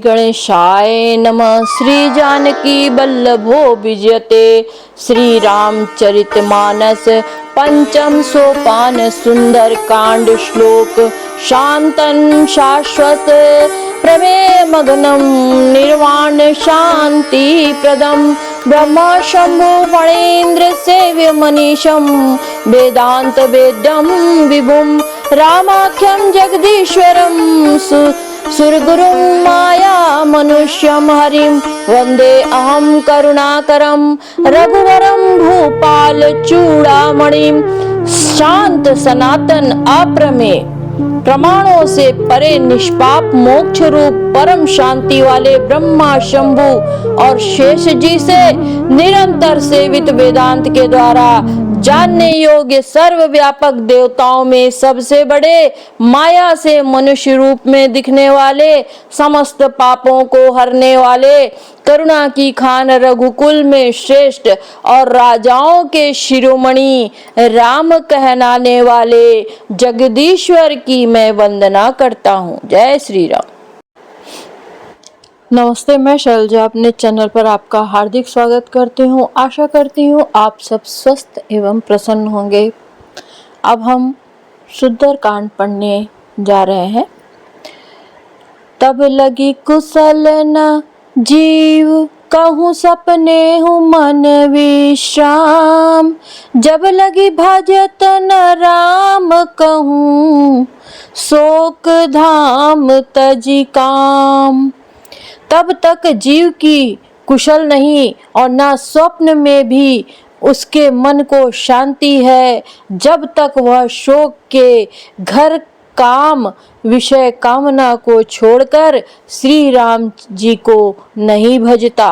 गणेशाय नमः। श्री जानकी वल्लभो विजयते। श्री रामचरितमानस पंचम सोपान सुंदर कांड श्लोक। शांतन शाश्वत प्रमेय मग्नम निर्वाण शांति प्रदम ब्रह्मा शंभु फणेन्द्र सेव्य मनीषम वेदांत वेद्यम विभुम रामाख्यम जगदीश्वरम सुरगुरुं माया मनुष्यं हरिं वंदे अहम करुणाकरं रघुवरं भूपाल चूड़ामणिं। शांत सनातन अप्रमेय प्रमाणों से परे निष्पाप मोक्ष रूप परम शांति वाले ब्रह्मा शंभु और शेष जी से निरंतर सेवित वेदांत के द्वारा जानने योग्य सर्वव्यापक देवताओं में सबसे बड़े, माया से मनुष्य रूप में दिखने वाले, समस्त पापों को हरने वाले, करुणा की खान रघुकुल में श्रेष्ठ और राजाओं के शिरोमणि राम कहलाने वाले जगदीश्वर की मैं वंदना करता हूँ। जय श्री राम। नमस्ते, मैं शैलजा अपने चैनल पर आपका हार्दिक स्वागत करती हूँ। आशा करती हूँ आप सब स्वस्थ एवं प्रसन्न होंगे। अब हम सुंदर कांड पढ़ने जा रहे हैं। तब लगी कुशल न जीव कहूँ सपने हूँ मन विश्राम। जब लगी भजत न राम कहूँ शोक धाम तजी काम। तब तक जीव की कुशल नहीं और ना स्वप्न में भी उसके मन को शांति है, जब तक वह शोक के घर काम विषय कामना को छोड़कर श्री राम जी को नहीं भजता।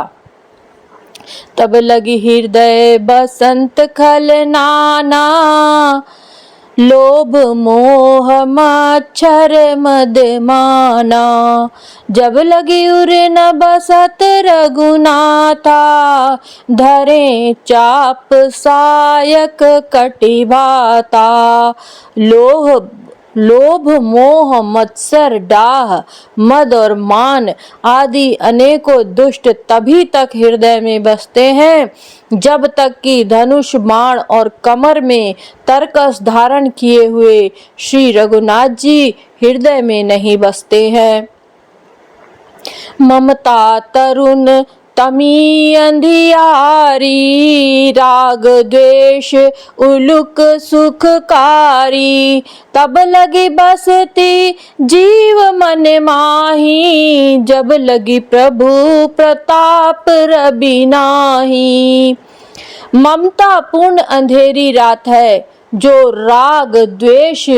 तब लगी हृदय बसंत खल नाना लोभ मोह मच्छर मद माना। जब लगी उर न बसत रघुनाथा धरे चाप सायक कटिभाता। लोभ मोह मत्सर डाह मद और मान आदि अनेकों दुष्ट तभी तक हृदय में बसते हैं जब तक कि धनुष बाण और कमर में तरकस धारण किए हुए श्री रघुनाथ जी हृदय में नहीं बसते हैं। ममता तरुण तमी अंधियारी राग द्वेष उलुक सुखकारी। तब लगी बसती जीव मन माही जब लगी प्रभु प्रताप रवि नाही। ममता पूर्ण अंधेरी रात है जो राग द्वेष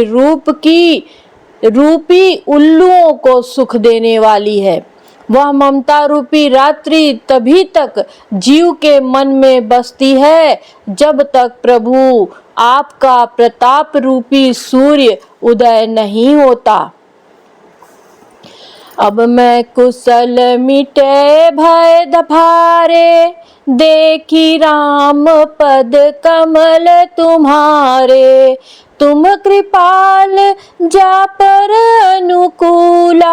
रूपी उल्लुओं को सुख देने वाली है। वह ममता रूपी रात्रि तभी तक जीव के मन में बसती है जब तक प्रभु आपका प्रताप रूपी सूर्य उदय नहीं होता। अब मैं कुशल मिटे भय दफारे देखी राम पद कमल तुम्हारे। तुम कृपाल जा पर अनुकूला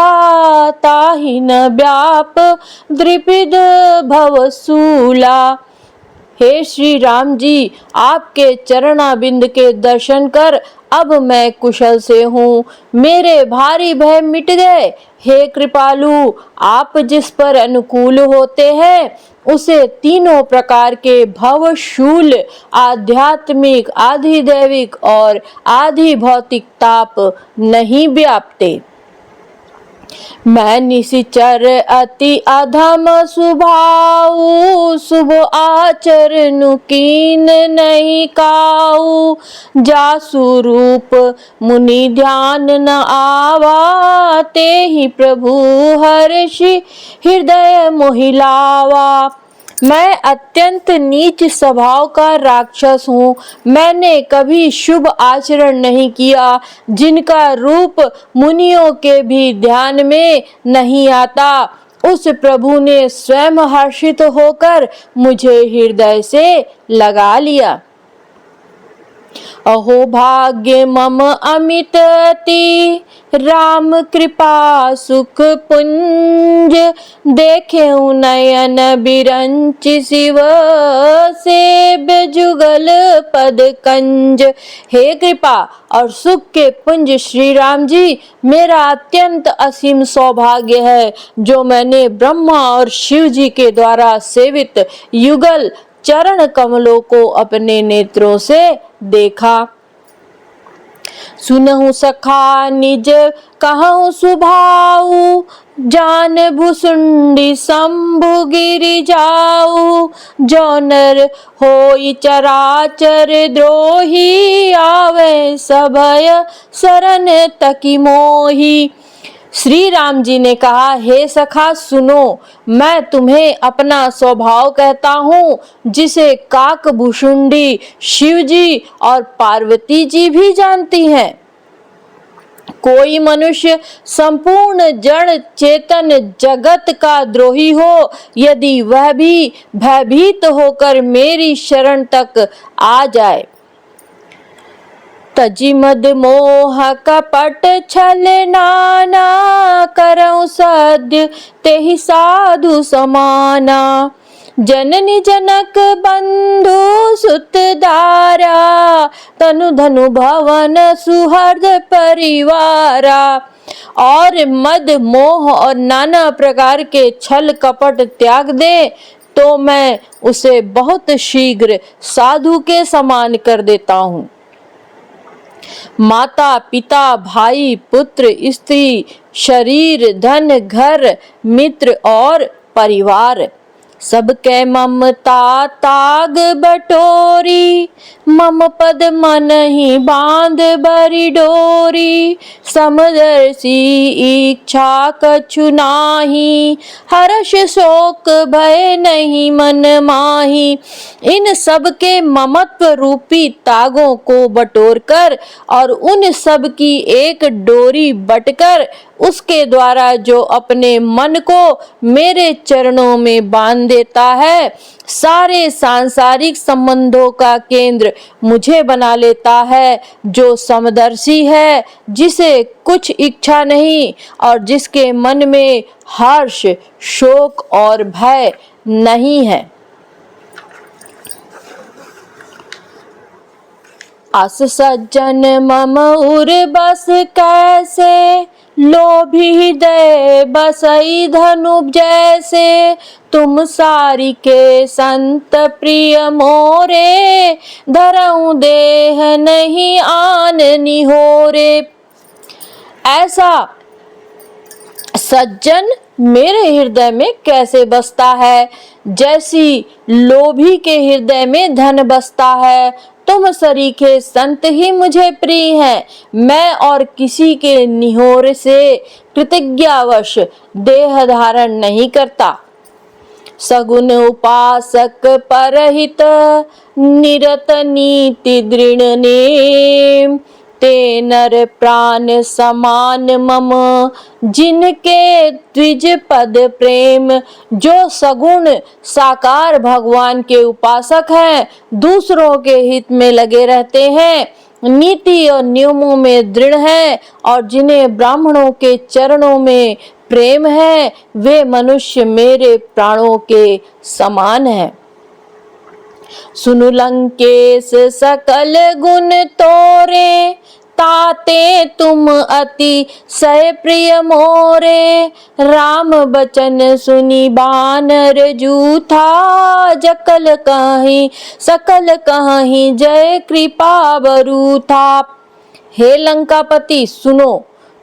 ताहि न व्याप द्रिपिद भवसूला। हे श्री राम जी, आपके चरणाबिंद के दर्शन कर अब मैं कुशल से हूँ, मेरे भारी भय मिट गए। हे कृपालु, आप जिस पर अनुकूल होते हैं उसे तीनों प्रकार के भवशूल आध्यात्मिक, आधिदैविक और आधि भौतिक ताप नहीं व्यापते। मैं निशिचर अति अधम सुभाऊ शुभ आचरण कीन नहीं काऊ। जासु रूप मुनि ध्यान न आवा ते ही प्रभु हर्षि हृदय मोहिलावा। मैं अत्यंत नीच स्वभाव का राक्षस हूँ। मैंने कभी शुभ आचरण नहीं किया जिनका रूप मुनियों के भी ध्यान में नहीं आता। उस प्रभु ने स्वयं हर्षित होकर मुझे हृदय से लगा लिया। अहो भाग्य मम अमित अति, राम कृपा सुख पुंज, देखे नयन बिरंच शिव, सेव्य जुगल पद कंज। हे कृपा और सुख के पुंज श्री राम जी, मेरा अत्यंत असीम सौभाग्य है जो मैंने ब्रह्मा और शिव जी के द्वारा सेवित युगल चरण कमलों को अपने नेत्रों से देखा। सुनहु सखा निज कहूँ सुभाऊ, जान भुसुंडी शंभु गिरि जाऊ, जो नर होई चराचर द्रोही, आवे सभय शरण तकी मोही। श्री राम जी ने कहा, हे सखा सुनो, मैं तुम्हें अपना स्वभाव कहता हूँ, जिसे काकभूषुंडी शिव जी और पार्वती जी भी जानती हैं। कोई मनुष्य संपूर्ण जड़ चेतन जगत का द्रोही हो, यदि वह भी भयभीत होकर मेरी शरण तक आ जाए, तजी मद मोह कपट छल नाना, करऊं सद्य तेहि साधु समाना। जननी जनक बंधु सुत दारा, तनु धनु भवन सुहृद परिवारा। और मद मोह और नाना प्रकार के छल कपट त्याग दे तो मैं उसे बहुत शीघ्र साधु के समान कर देता हूँ। माता पिता भाई पुत्र स्त्री शरीर धन घर मित्र और परिवार, सबके ममता ताग बटोरी, मम पद मन ही बांध बरी डोरी। समदर्शी इच्छा कछु नाही, हर्ष शोक भय नहीं मन माही। इन सब के ममत्व रूपी तागों को बटोर कर और उन सब की एक डोरी बटकर उसके द्वारा जो अपने मन को मेरे चरणों में बांध देता है, सारे सांसारिक संबंधों का केंद्र मुझे बना लेता है। जो समदर्शी है, जिसे कुछ इच्छा नहीं और जिसके मन में हर्ष शोक और भय नहीं है। अस सज्जन मम उर बस कैसे, लोभी हृदय बसई धनु जैसे। तुम सारी के संत प्रिय मोरे, धरऊं देह नहीं आन निहोरे। ऐसा सज्जन मेरे हृदय में कैसे बसता है, जैसी लोभी के हृदय में धन बसता है। तुम सरीखे संत ही मुझे प्रिय हैं। मैं और किसी के निहोर से कृतज्ञावश देह धारण नहीं करता। सगुन उपासक परहित, निरत नीति दृढ़ नेम। ते नर प्राण समान मम, जिनके द्विज पद प्रेम। जो सगुण साकार भगवान के उपासक हैं, दूसरों के हित में लगे रहते हैं, नीति और नियमों में दृढ़ हैं और जिन्हें ब्राह्मणों के चरणों में प्रेम है, वे मनुष्य मेरे प्राणों के समान हैं। सुनु लंकेश सकल गुण तोरे, ताते तुम अति सह प्रिय मोरे। राम बचन सुनी बानर जूथा, जकल कहीं सकल कहीं जय कृपा बरूथा। हे लंकापति सुनो,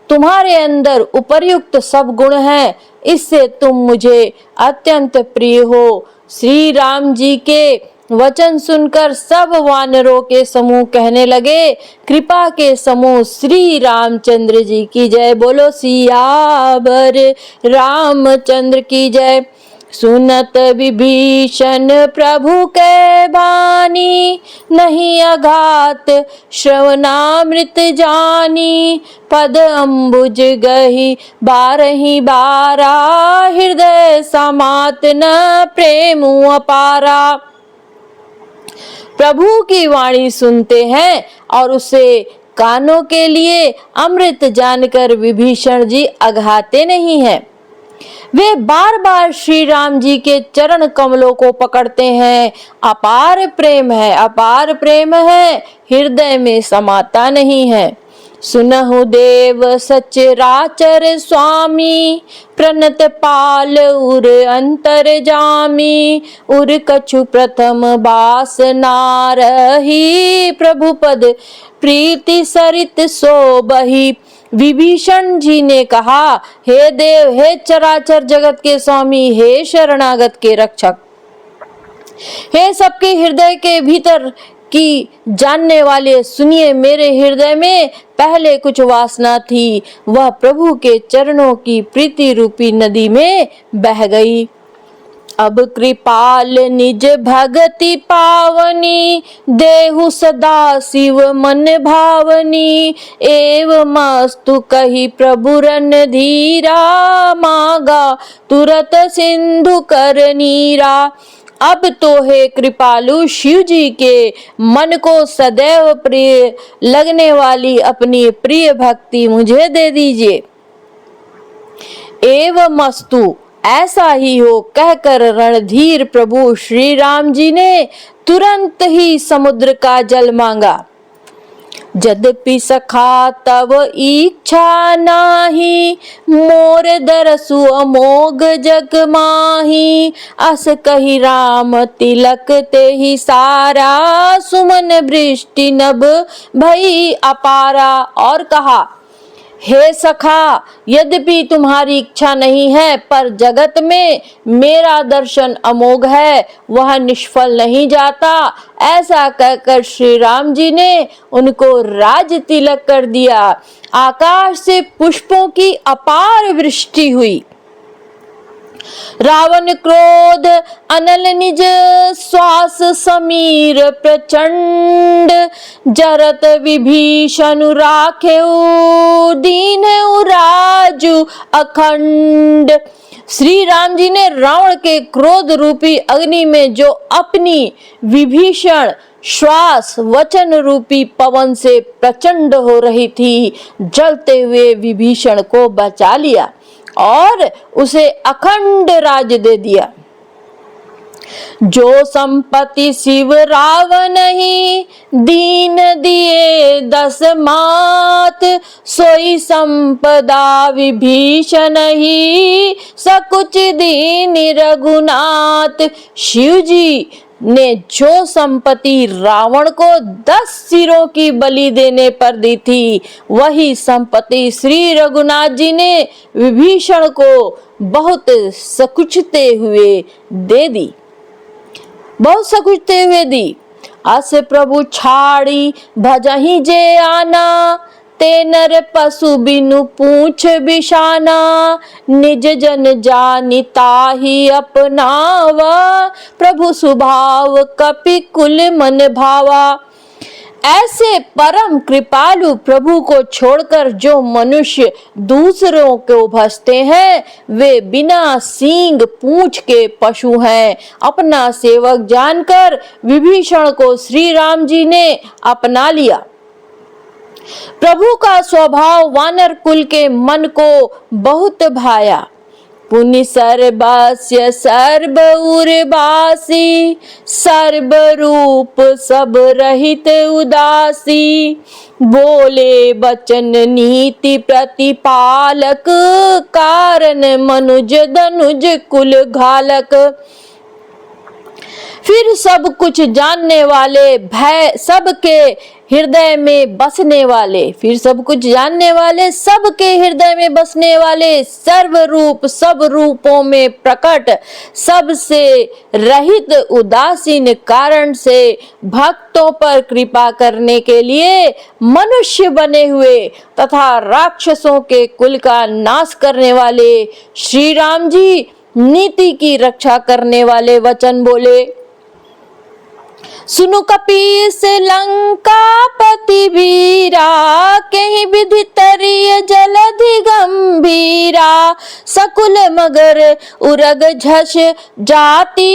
तुम्हारे अंदर उपर्युक्त सब गुण हैं, इससे तुम मुझे अत्यंत प्रिय हो। श्री राम जी के वचन सुनकर सब वानरों के समूह कहने लगे, कृपा के समूह श्री रामचंद्र जी की जय। बोलो सियावर रामचंद्र की जय। सुनत विभीषण प्रभु के बानी, नहीं अघात श्रवणामृत जानी। पद अम्बुज गही बारही बारा, हृदय समात न प्रेम अपारा। प्रभु की वाणी सुनते हैं और उसे कानों के लिए अमृत जानकर विभीषण जी अघाते नहीं हैं। वे बार बार श्री राम जी के चरण कमलों को पकड़ते हैं। अपार प्रेम है, अपार प्रेम है, हृदय में समाता नहीं है। सुनहु देव सचराचर स्वामी, प्रणत पाल उर अंतर जामी। उर कछु प्रथम बास नारही, प्रभु पद प्रीति सरित सोबही। विभीषण जी ने कहा, हे देव, हे चराचर जगत के स्वामी, हे शरणागत के रक्षक, हे सबके हृदय के भीतर की जानने वाले, सुनिए, मेरे हृदय में पहले कुछ वासना थी, वह प्रभु के चरणों की प्रीति रूपी नदी में बह गई। अब कृपाल निज भगति पावनी, देहु सदा शिव मन भावनी। एवमस्तु कही प्रभु रणधीरा, मांगा तुरत सिंधु कर नीरा। अब तो हे कृपालु शिव जी के मन को सदैव प्रिय लगने वाली अपनी प्रिय भक्ति मुझे दे दीजिए। एवमस्तु, ऐसा ही हो कहकर रणधीर प्रभु श्री राम जी ने तुरंत ही समुद्र का जल मांगा। यद्यपि सखा तब इच्छा नाही, मोर दरसु अमोघ जग माही। अस कही राम तिलक ते ही सारा, सुमन वृष्टि नभ भई अपारा। और कहा, हे सखा, यद्यपि तुम्हारी इच्छा नहीं है, पर जगत में मेरा दर्शन अमोघ है, वह निष्फल नहीं जाता। ऐसा कहकर श्री राम जी ने उनको राज तिलक कर दिया। आकाश से पुष्पों की अपार वृष्टि हुई। रावण क्रोध अनल निज श्वास समीर प्रचंड, जरत विभीषण राखेउ दीन राजु अखंड। श्री राम जी ने रावण के क्रोध रूपी अग्नि में जो अपनी विभीषण श्वास वचन रूपी पवन से प्रचंड हो रही थी, जलते हुए विभीषण को बचा लिया और उसे अखंड राज दे दिया। जो संपत्ति शिव रावण ही दीन दिए 10 मात, सोई संपदा विभीषण ही सकुच दीन रघुनाथ। शिव जी ने जो संपत्ति रावण को 10 सिरों की बलि देने पर दी थी, वही संपत्ति श्री रघुनाथ जी ने विभीषण को बहुत सकुचते हुए दे दी, बहुत सकुचते हुए दी। अस प्रभु छाड़ी भजहि जे आना, ते नर पशु बिनु पूछ बिशाना। निज जन जानि ताहि अपनावा, प्रभु स्वभाव कपि कुल मन भावा। ऐसे परम कृपालु प्रभु को छोड़कर जो मनुष्य दूसरों को भजते हैं, वे बिना सींग पूंछ के पशु हैं। अपना सेवक जानकर विभीषण को श्री राम जी ने अपना लिया। प्रभु का स्वभाव वानर कुल के मन को बहुत भाया। पुनि सर्वस्य सर्व उर्वासी, सर्व रूप सब रहित उदासी। बोले बचन नीति प्रतिपालक, कारण मनुज धनुज कुल घालक। फिर सब कुछ जानने वाले, भय सबके हृदय में बसने वाले, फिर सब कुछ जानने वाले, सबके हृदय में बसने वाले, सर्व रूप सब रूपों में प्रकट, सबसे रहित उदासीन कारण से भक्तों पर कृपा करने के लिए मनुष्य बने हुए तथा राक्षसों के कुल का नाश करने वाले श्री राम जी नीति की रक्षा करने वाले वचन बोले। सुनु कपीस लंकापति वीरा, कहीं विधि तरिय जलधि गंभीरा। सकुल मगर उरग झस जाति,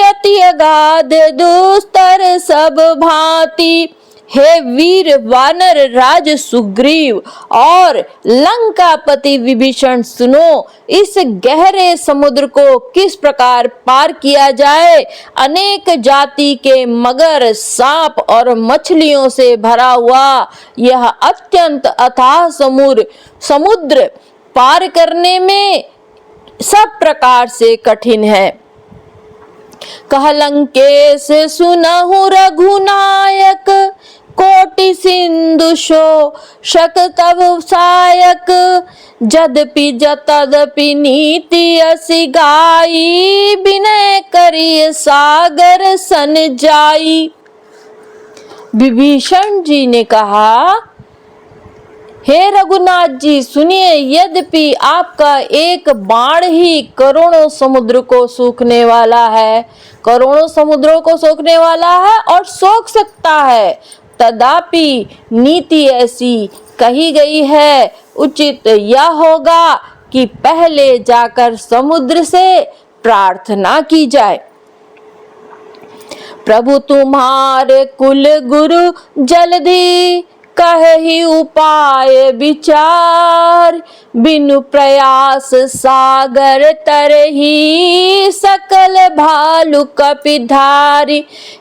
अति अगाध दुस्तर सब भांति। हे वीर वानर राज सुग्रीव और लंकापति विभीषण, सुनो, इस गहरे समुद्र को किस प्रकार पार किया जाए। अनेक जाति के मगर, सांप और मछलियों से भरा हुआ यह अत्यंत अथाह समुद्र पार करने में सब प्रकार से कठिन है। कह लंकेश सुनहु रघुनायक, कोटि सिंधु शोषक तब सायक। जदपि तदपि नीति असि गाई, विनय करिय सागर सन जाई। विभीषण जी ने कहा, हे रघुनाथ जी सुनिए, यद्यपि आपका एक बाण ही करोड़ों समुद्र को सूखने वाला है, करोड़ों समुद्रों को सोखने वाला है और सोख सकता है, तथापि नीति ऐसी कही गई है, उचित यह होगा कि पहले जाकर समुद्र से प्रार्थना की जाए। प्रभु तुम्हारे कुल गुरु जलधि, कहि उपाय विचार। बिनु प्रयास सागर तरही, सकल भालु कपिधारी।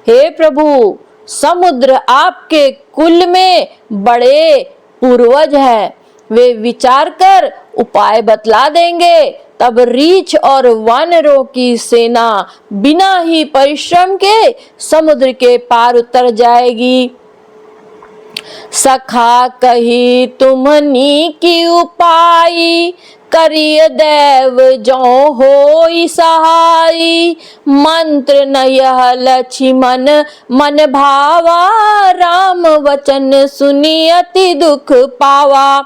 हे प्रभु, समुद्र आपके कुल में बड़े पूर्वज हैं, वे विचार कर उपाय बतला देंगे, तब रीछ और वानरों की सेना बिना ही परिश्रम के समुद्र के पार उतर जाएगी। सखा कही तुमनी की उपाई, करिय देव जो होई सहाई। मंत्र न यह लक्ष्मण मन भावा, राम वचन सुनी अति दुख पावा।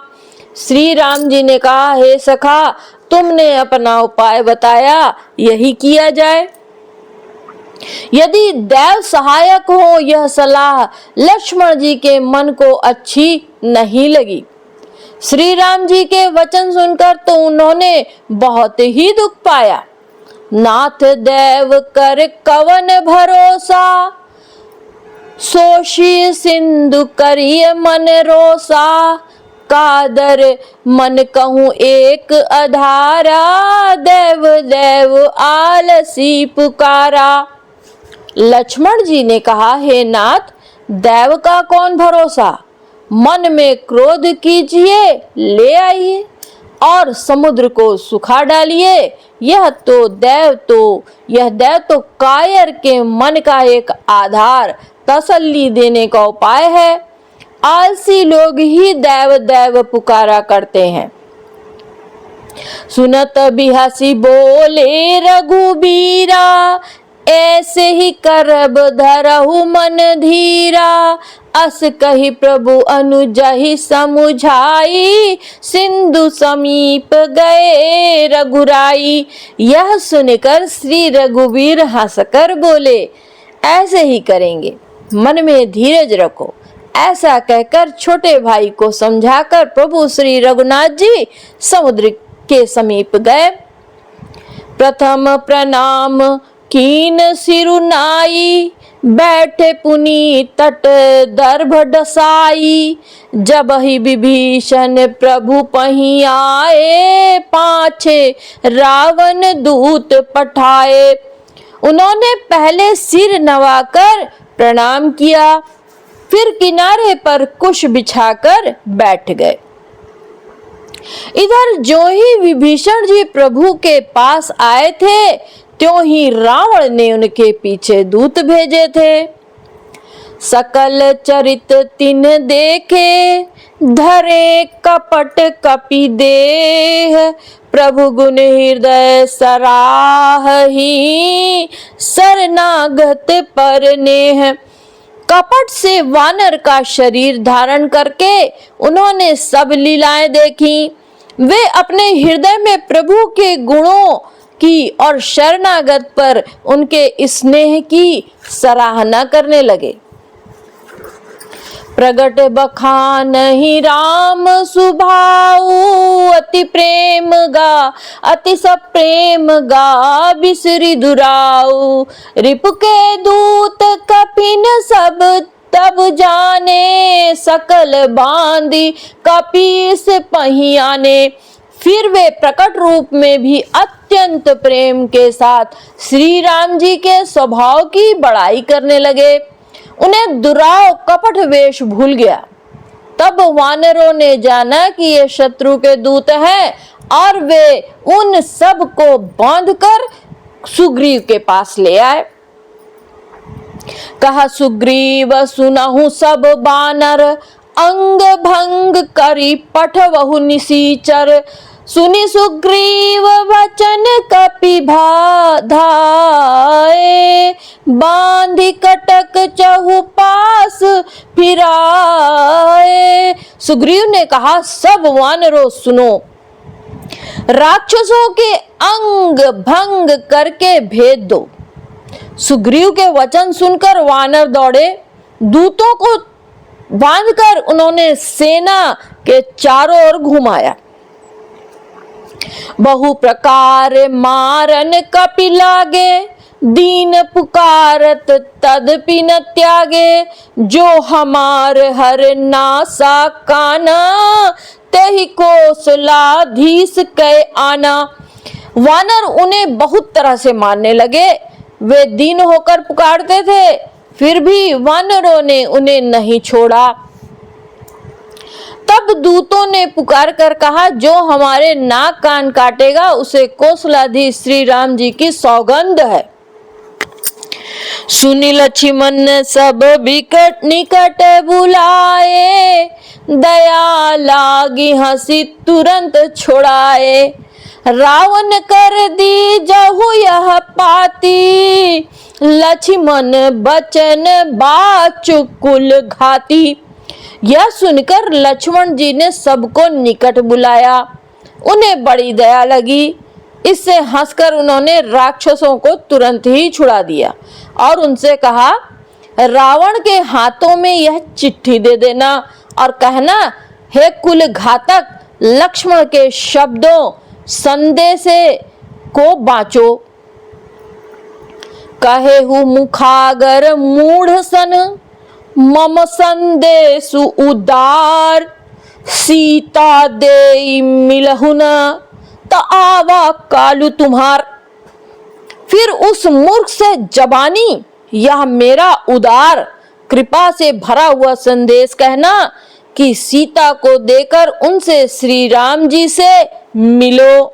श्री राम जी ने कहा, हे सखा, तुमने अपना उपाय बताया, यही किया जाए। यदि देव सहायक हो यह सलाह लक्ष्मण जी के मन को अच्छी नहीं लगी। श्री राम जी के वचन सुनकर तो उन्होंने बहुत ही दुख पाया। नाथ देव कर कवन भरोसा, सोशी सिंधु करिय मन रोसा। कादर मन कहूँ एक अधारा, देव देव आलसी पुकारा। लक्ष्मण जी ने कहा, हे नाथ, देव का कौन भरोसा, मन में क्रोध कीजिए, ले आइए और समुद्र को सुखा डालिए। यह देव तो कायर के मन का एक आधार, तसल्ली देने का उपाय है। आलसी लोग ही देव देव पुकारा करते हैं। सुनत बिहसी बोले रघुबीरा, ऐसे ही करब धरहु मन धीरा। अस कही प्रभु अनुजहि समुझाई, सिंधु समीप गए रघुराई। यह सुनकर श्री रघुवीर हंसकर बोले, ऐसे ही करेंगे, मन में धीरज रखो। ऐसा कहकर छोटे भाई को समझाकर प्रभु श्री रघुनाथ जी समुद्र के समीप गए। प्रथम प्रणाम कीन सिरुनाई, बैठे पुनि तट दर्भ डसाई। जब ही विभीषण प्रभु पही आए, पाछे रावण दूत पठाए। उन्होंने पहले सिर नवाकर प्रणाम किया, फिर किनारे पर कुश बिछाकर बैठ गए। इधर जो ही विभीषण जी प्रभु के पास आए थे, त्यों ही रावण ने उनके पीछे दूत भेजे थे। सकल चरित तिन देखे, धरे कपट कपि देह। प्रभु गुण हृदय सराही, शरणागत पर नेह। कपट से वानर का शरीर धारण करके उन्होंने सब लीलाएं देखी। वे अपने हृदय में प्रभु के गुणों की और शरणागत पर उनके स्नेह की सराहना करने लगे। प्रगट बखानहि राम सुभाऊ, अति प्रेम गा अति सप्रेम गा बिसरि दुराऊ। रिपु के दूत कपिन सब तब जाने, सकल बांधी कपीस पहियाने। फिर वे प्रकट रूप में भी अत्यंत प्रेम के साथ श्री राम जी के स्वभाव की बड़ाई करने लगे। उन्हें दुराव कपट वेश भूल गया। तब वानरों ने जाना कि ये शत्रु के दूत हैं और वे उन सब को बांधकर सुग्रीव के पास ले आए। कहा सुग्रीव सुनहु सब बानर, अंग भंग करी पठवहु निसीचर। सुनि सुग्रीव वचन कपि धाये, बांधि कटक चहु पास फिराए। सुग्रीव ने कहा सब वानरों सुनो, राक्षसों के अंग भंग करके भेद दो। सुग्रीव के वचन सुनकर वानर दौड़े। दूतों को बांधकर उन्होंने सेना के चारों ओर घुमाया। बहु प्रकार मारन कपि लागे, दीन पुकारत तदपि न त्यागे। जो हमार हर नासा काना, तेहि कौशलाधीश कै आना। वानर उन्हें बहुत तरह से मारने लगे। वे दीन होकर पुकारते थे, फिर भी वानरों ने उन्हें नहीं छोड़ा। तब दूतों ने पुकार कर कहा जो हमारे नाक कान काटेगा उसे कौशलाधीश श्री राम जी की सौगंध है। सुनि लक्ष्मण सब विकट निकट बुलाए, दया लागी हंसी तुरंत छुड़ाए। रावण कर दी जहु यह पाती, लक्ष्मण बचन बाचु कुल घाती। यह सुनकर लक्ष्मण जी ने सबको निकट बुलाया। उन्हें बड़ी दया लगी। इससे हंसकर उन्होंने राक्षसों को तुरंत ही छुड़ा दिया और उनसे कहा रावण के हाथों में यह चिट्ठी दे देना और कहना, हे कुल घातक, लक्ष्मण के शब्दों संदेशे को बाँचो। कहेहु मुखागर मूढ़ सन, मम संदेशु उदार। सीता दे मिलहु न, त आवा कालू तुम्हार। फिर उस मूर्ख से जबानी यह मेरा उदार कृपा से भरा हुआ संदेश कहना कि सीता को देकर उनसे श्री राम जी से मिलो,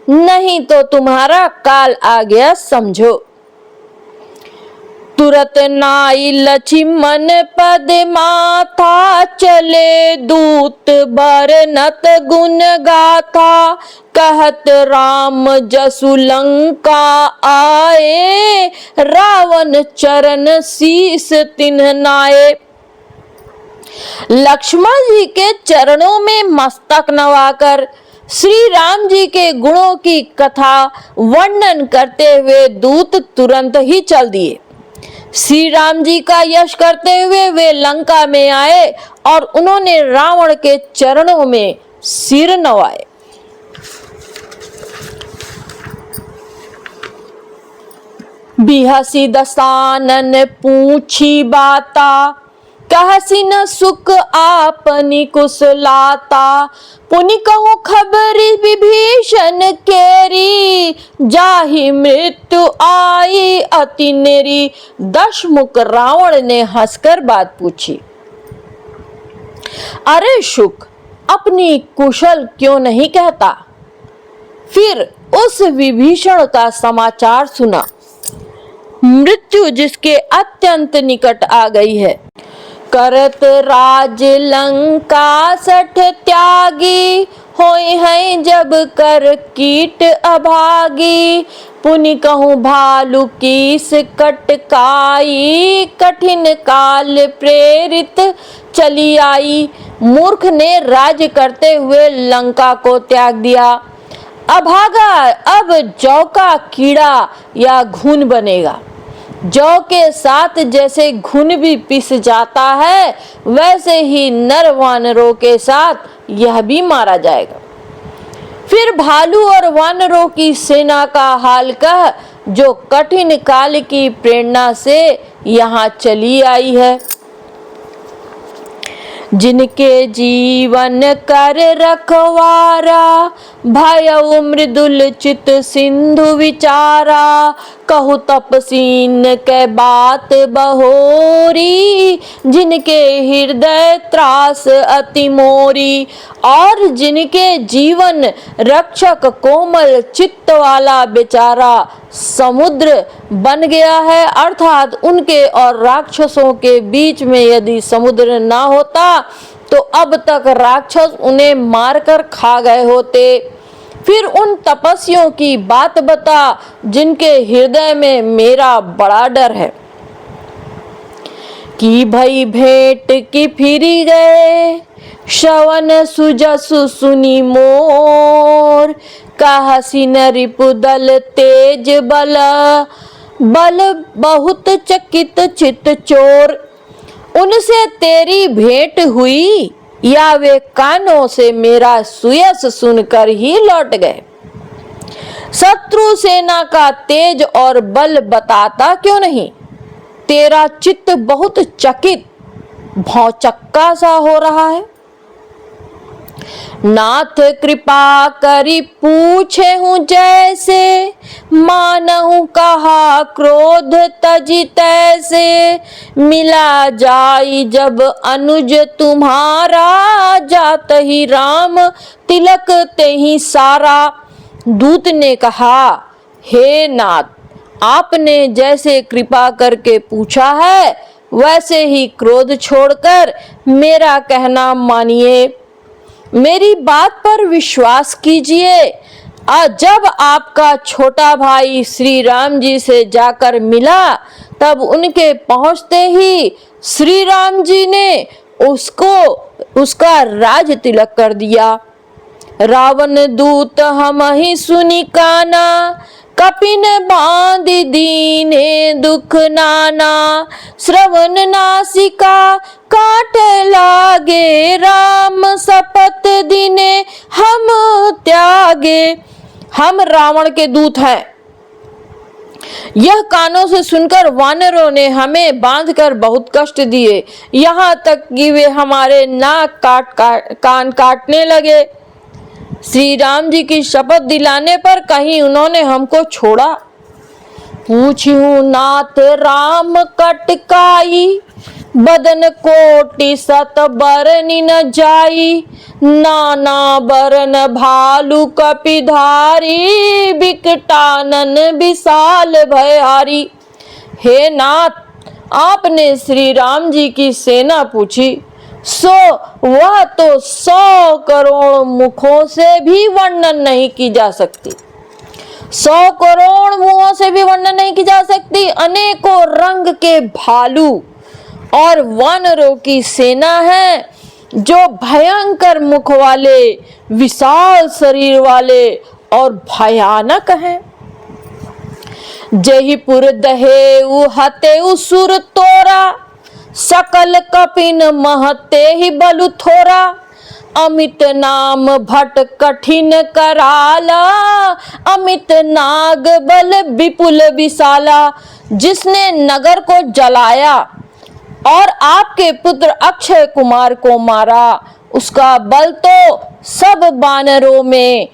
नहीं तो तुम्हारा काल आ गया समझो। तुरत नाई लक्ष्मण पद माथा, चले दूत बरनत गुण गाथा। कहत राम जसु लंका आए, रावण चरण शीस तिन्ह नाये। लक्ष्मण जी के चरणों में मस्तक नवाकर श्री राम जी के गुणों की कथा वर्णन करते हुए दूत तुरंत ही चल दिए। श्री राम जी का यश करते हुए वे लंका में आए और उन्होंने रावण के चरणों में सिर नवाए। बिहसी दसानन पूछी बाता, कहसी न सुख आपनी कुशलाता। पुनि कहूँ खबरी विभीषण केरी, जाहि मृत्यु आई अति नेरी। दशमुख रावण ने हंसकर बात पूछी, अरे शुक, अपनी कुशल क्यों नहीं कहता। फिर उस विभीषण का समाचार सुना, मृत्यु जिसके अत्यंत निकट आ गई है। करत राज लंका सठ त्यागी, होय हैं जब कर कीट अभागी। पुनि कहूँ भालू कीस कटकाई, कठिन काल प्रेरित चली आई। मूर्ख ने राज्य करते हुए लंका को त्याग दिया। अभागा अब जौ का कीड़ा या घुन बनेगा। जौ के साथ जैसे घुन भी पिस जाता है, वैसे ही नर वानरों के साथ यह भी मारा जाएगा। फिर भालू और वानरों की सेना का हाल कह, जो कठिन काल की प्रेरणा से यहाँ चली आई है। जिनके जीवन कर रखवारा, भयउ मृदुल चित सिंधु विचारा। कहु तपसीन के बात बहोरी, जिनके हृदय त्रास अति मोरी। और जिनके जीवन रक्षक कोमल चित्त वाला बेचारा समुद्र बन गया है, अर्थात उनके और राक्षसों के बीच में यदि समुद्र ना होता तो अब तक राक्षस उन्हें मारकर खा गए होते। फिर उन तपस्वियों की बात बता, जिनके हृदय में मेरा बड़ा डर है। कि भई भेंट की फिरी गए, श्रवण सुजसु सुनी मोर। कहसी न रिपु दल तेज बल, बल बहुत चकित चित चोर। उनसे तेरी भेंट हुई, या वे कानों से मेरा सुयस सुनकर ही लौट गए। शत्रु सेना का तेज और बल बताता क्यों नहीं? तेरा चित्त बहुत चकित भौचक्का सा हो रहा है। नाथ कृपा करी पूछे हूँ जैसे, मानहु कहा क्रोध तजी तैसे। मिला जाई जब अनुज तुम्हारा, जात ही राम तिलक ते ही सारा। दूत ने कहा, हे नाथ, आपने जैसे कृपा करके पूछा है, वैसे ही क्रोध छोड़कर मेरा कहना मानिए। मेरी बात पर विश्वास कीजिए। जब आपका छोटा भाई श्री राम जी से जाकर मिला, तब उनके पहुंचते ही श्री राम जी ने उसका राज तिलक कर दिया। रावण दूत हम ही सुनी काना, कपिन बांध दीने दुख नाना। श्रवण नासिका काट लागे, राम शपथ दीने हम त्यागे। हम रावण के दूत हैं। यह कानों से सुनकर वानरों ने हमें बांधकर बहुत कष्ट दिए, यहाँ तक कि वे हमारे नाक कान काटने लगे। श्री राम जी की शपथ दिलाने पर कहीं उन्होंने हमको छोड़ा। पूछूं नाथ राम कटकाई, बदन कोटि सत बरनि न जाई। नाना बरन भालू कपिधारी, बिकटानन विशाल भयहारी। हे नाथ, आपने श्री राम जी की सेना पूछी, वह तो 100 करोड़ मुखों से भी वर्णन नहीं की जा सकती। 100 करोड़ मुखों से भी वर्णन नहीं की जा सकती। अनेकों रंग के भालू और वानरों की सेना है, जो भयंकर मुख वाले, विशाल शरीर वाले और भयानक हैं। जहीपुर दहेउ हतेउ सुर तोरा, सकल कपिन महते ही बलु थोरा। अमित नाम भट कठिन कराला, अमित नाग बल विपुल विशाला। जिसने नगर को जलाया और आपके पुत्र अक्षय कुमार को मारा, उसका बल तो सब वानरों में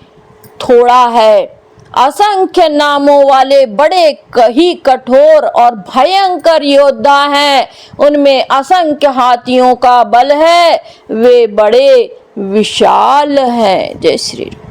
थोड़ा है। असंख्य नामों वाले बड़े ही कठोर और भयंकर योद्धा हैं। उनमें असंख्य हाथियों का बल है, वे बड़े विशाल हैं। जय श्री राम।